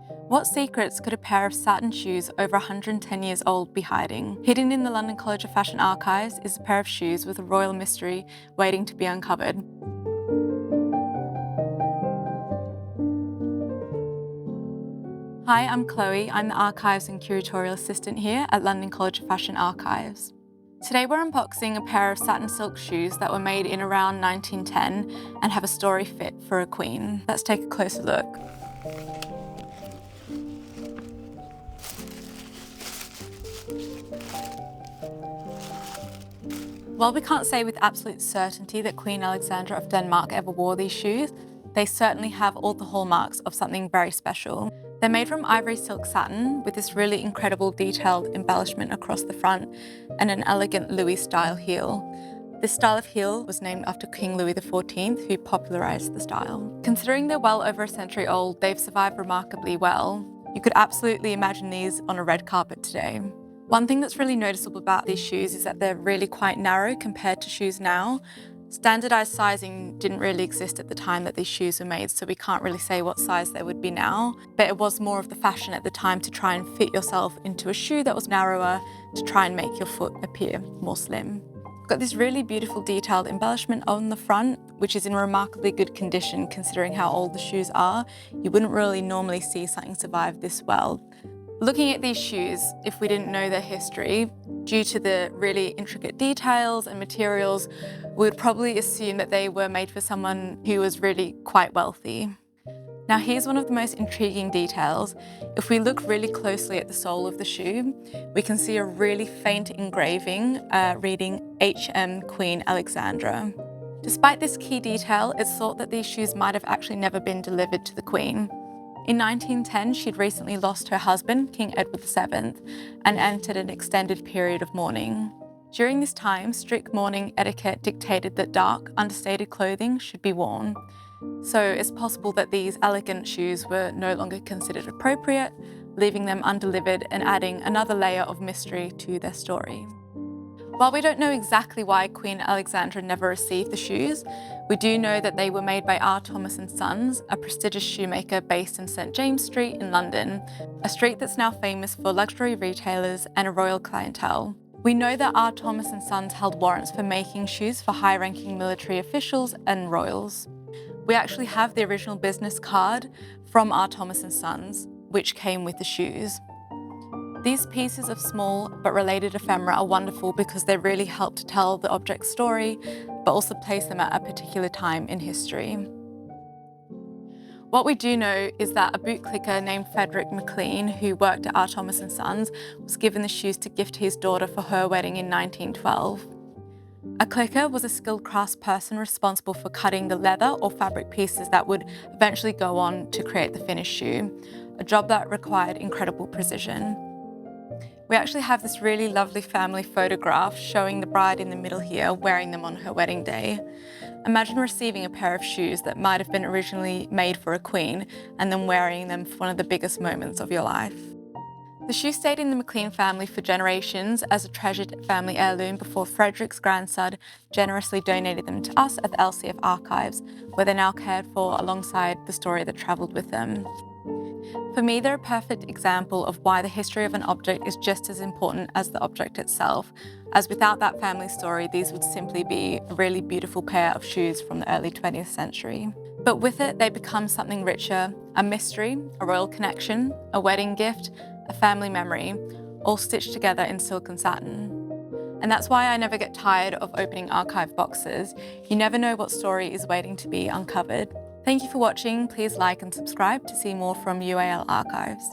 What secrets could a pair of satin shoes over 110 years old be hiding? Hidden in the London College of Fashion archives is a pair of shoes with a royal mystery waiting to be uncovered. Hi, I'm Chloe. I'm the Archives and Curatorial Assistant here at London College of Fashion Archives. Today we're unboxing a pair of satin silk shoes that were made in around 1910 and have a story fit for a queen. Let's take a closer look. While we can't say with absolute certainty that Queen Alexandra of Denmark ever wore these shoes, they certainly have all the hallmarks of something very special. They're made from ivory silk satin with this really incredible detailed embellishment across the front and an elegant Louis-style heel. This style of heel was named after King Louis XIV, who popularised the style. Considering they're well over a century old, they've survived remarkably well. You could absolutely imagine these on a red carpet today. One thing that's really noticeable about these shoes is that they're really quite narrow compared to shoes now. Standardized sizing didn't really exist at the time that these shoes were made, so we can't really say what size they would be now. But it was more of the fashion at the time to try and fit yourself into a shoe that was narrower to try and make your foot appear more slim. Got this really beautiful detailed embellishment on the front, which is in remarkably good condition considering how old the shoes are. You wouldn't really normally see something survive this well. Looking at these shoes, if we didn't know their history, due to the really intricate details and materials, we would probably assume that they were made for someone who was really quite wealthy. Now here's one of the most intriguing details. If we look really closely at the sole of the shoe, we can see a really faint engraving reading HM Queen Alexandra. Despite this key detail, it's thought that these shoes might have actually never been delivered to the Queen. In 1910, she'd recently lost her husband, King Edward VII, and entered an extended period of mourning. During this time, strict mourning etiquette dictated that dark, understated clothing should be worn. So it's possible that these elegant shoes were no longer considered appropriate, leaving them undelivered and adding another layer of mystery to their story. While we don't know exactly why Queen Alexandra never received the shoes, we do know that they were made by R. Thomas & Sons, a prestigious shoemaker based in St. James Street in London, a street that's now famous for luxury retailers and a royal clientele. We know that R. Thomas & Sons held warrants for making shoes for high-ranking military officials and royals. We actually have the original business card from R. Thomas & Sons, which came with the shoes. These pieces of small but related ephemera are wonderful because they really help to tell the object's story, but also place them at a particular time in history. What we do know is that a bootlicker named Frederick McLean, who worked at R. Thomas & Sons, was given the shoes to gift to his daughter for her wedding in 1912. A clicker was a skilled craftsperson responsible for cutting the leather or fabric pieces that would eventually go on to create the finished shoe, a job that required incredible precision. We actually have this really lovely family photograph showing the bride in the middle here wearing them on her wedding day. Imagine receiving a pair of shoes that might have been originally made for a queen and then wearing them for one of the biggest moments of your life. The shoe stayed in the McLean family for generations as a treasured family heirloom before Frederick's grandson generously donated them to us at the LCF Archives, where they're now cared for alongside the story that travelled with them. For me, they're a perfect example of why the history of an object is just as important as the object itself, as without that family story, these would simply be a really beautiful pair of shoes from the early 20th century. But with it, they become something richer, a mystery, a royal connection, a wedding gift, a family memory, all stitched together in silk and satin. And that's why I never get tired of opening archive boxes. You never know what story is waiting to be uncovered. Thank you for watching. Please like and subscribe to see more from UAL Archives.